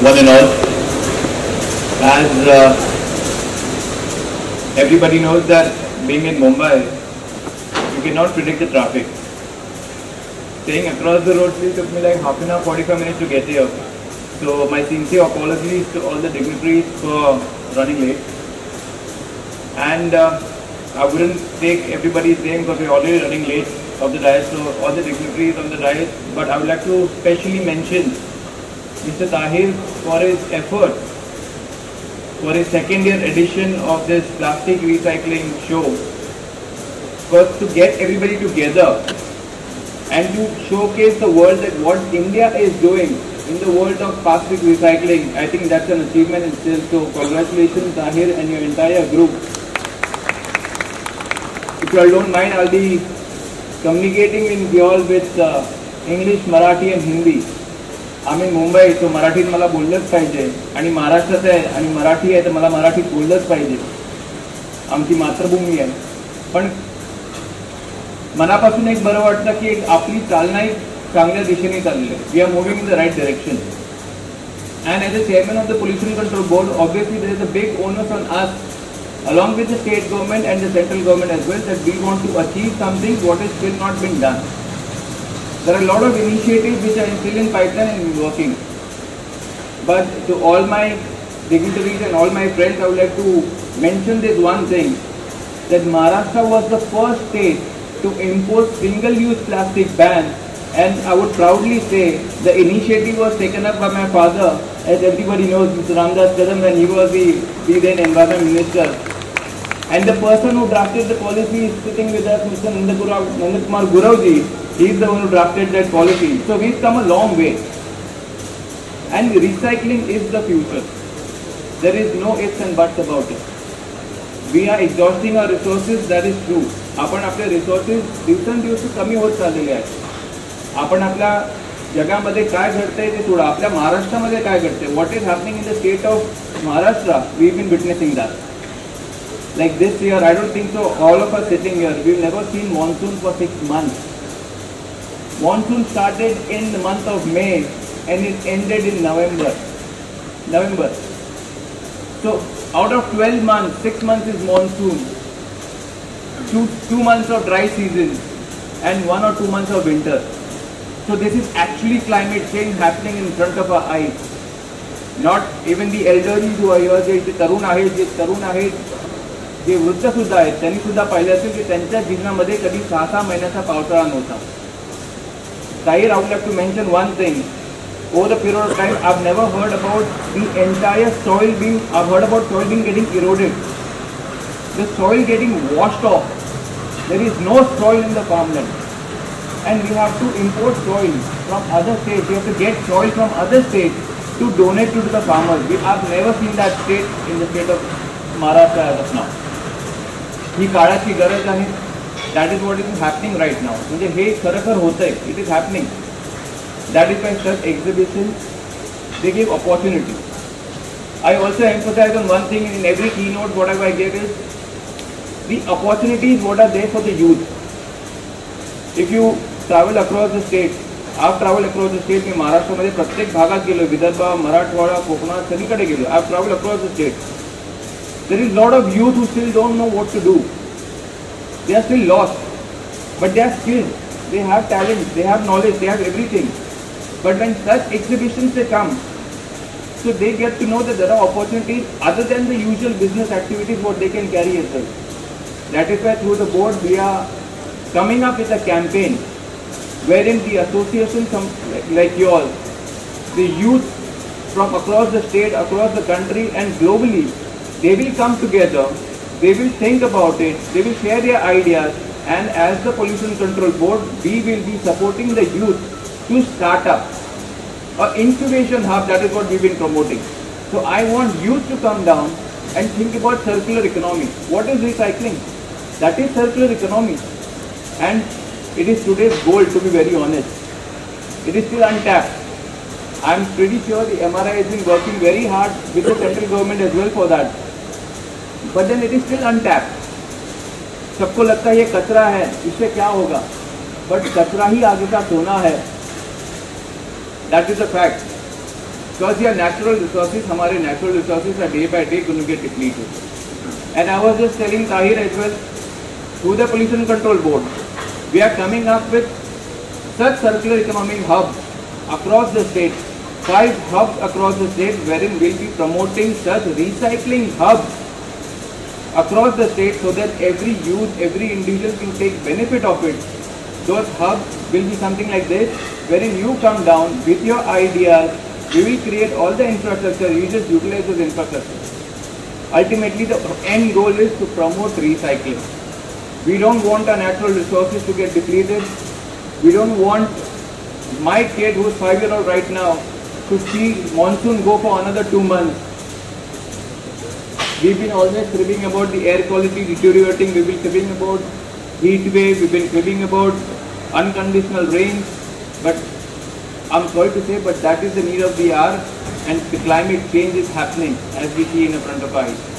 one and all. As everybody knows that being in Mumbai, you cannot predict the traffic. Staying across the road took me like half an hour, 45 minutes to get here. So my sincere apologies to all the dignitaries for running late. And I wouldn't take everybody's name because we're already running late of the dais, so all the dignitaries on the dais. But I would like to specially mention Mr. Tahir for his effort for his second year edition of this plastic recycling show. First, to get everybody together and to showcase the world that what India is doing in the world of plastic recycling. I think that's an achievement in itself. So congratulations Tahir and your entire group. If you all don't mind, I'll be communicating with you all with English, Marathi and Hindi. I'm in Mumbai, so मराठीत मला बोललंच पाहिजे आणि महाराष्ट्रात आहे आणि मराठी आहे तर मला मराठीत बोललंच पाहिजे. आमची मातृभूमी आहे. पण मनापासून एक बरं वाटतं की एक आपली चालना चांगल्या दिशेने चालली आहे. We are moving in the right direction. And as a chairman of the Pollution Control Board, obviously there is a big onus on us, along with the state government and the central government as well, that we want to achieve something what is still not been done. There are a lot of initiatives which are still in pipeline and working. But to all my dignitaries and all my friends, I would like to mention this one thing, that Maharashtra was the first state to impose single-use plastic ban, and I would proudly say the initiative was taken up by my father, as everybody knows, Mr. Ramdas Kadam, when he was the then Environment Minister. And the person who drafted the policy is sitting with us, Mr. Nandakumar Guravji. He is the one who drafted that policy. So we've come a long way. And recycling is the future. There is no ifs and buts about it. We are exhausting our resources, that is true. आपण आपले resources दिवसेंदिवस कमी होत चाललेले आहेत. आपण आपल्या जगामध्ये काय घडतंय ते सोडा, आपल्या महाराष्ट्रामध्ये काय घडतंय, what is happening in the state of Maharashtra, we been witnessing that. Like this year, I don't think so, all of us sitting here, we've never seen monsoon for 6 months. Monsoon started in the month of May and it ended in November. So out of 12 months, 6 months is monsoon, two months of dry season and 1 or 2 months of winter. So this is actually climate change happening in front of our eyes. Not even the elderly who are here, जे तरुण आहेत, जे वृद्ध सुद्धा आहेत, त्यांनी सुद्धा पाहिलं असेल की त्यांच्या जीवनामध्ये कधी 6-6 महिन्याचा पावसाळा नव्हता. Tahir, I would like to mention one thing. Over the period of time, I've never heard about the entire soil being, I've heard about soil being getting eroded. The soil getting washed off. There is no soil in the farmland. And we have to import soil from other states. We have to get soil from other states to donate to the farmers. I've never seen that state in the state of Maharashtra as of now. ही काळाची गरज आहे. That is what is happening right now. म्हणजे हे खरखर होतंय. It is happening. That is why such exhibitions, they give opportunity. I also emphasize on one thing in every keynote. Whatever I give is the opportunities what are there for the youth. If you travel across the state, I've traveled across the state. मी महाराष्ट्रामध्ये प्रत्येक भागात गेलो, विदर्भ, मराठवाडा, कोकणात सगळीकडे गेलो. I've traveled across the state. There is a lot of youth who still don't know what to do. They are still lost, but they are skilled, they have talent, they have knowledge, they have everything. But when such exhibitions they come, so they get to know that there are opportunities other than the usual business activities what they can carry as well. That is why through the board we are coming up with a campaign wherein the associations like yours, the youth from across the state, across the country and globally, they will come together. They will think about it, they will share their ideas, and as the Pollution Control Board, we will be supporting the youth to start up an incubation hub. That is what we've been promoting. So I want youth to come down and think about circular economy. What is recycling? That is circular economy. And it is today's goal, to be very honest. It is still untapped. I'm pretty sure the MRI has been working very hard with the central government as well for that. But then it is still untapped. सबको लगता है ये कचरा है, इससे क्या होगा, but कचरा ही आगे का सोना है. That is a fact. Because your natural resources, हमारे natural resources are day by day going to get depleted. And I was just telling Tahir as well, through the Pollution Control Board, we are coming up with such circular economy hubs across the state, 5 hubs across the state wherein we will be promoting such recycling hubs across the state so that every youth, every individual can take benefit of it. Those hubs will be something like this, wherein you come down with your ideas, we will create all the infrastructure, you just utilize those infrastructure. Ultimately, the end goal is to promote recycling. We don't want our natural resources to get depleted. We don't want my kid who's 5-year-old right now to see monsoon go for another 2 months. We've been always cribbing about the air quality deteriorating, we've been cribbing about heat wave, we've been cribbing about unconditional rains, but I'm sorry to say, but that is the need of the hour, and the climate change is happening as we see in front of our eyes.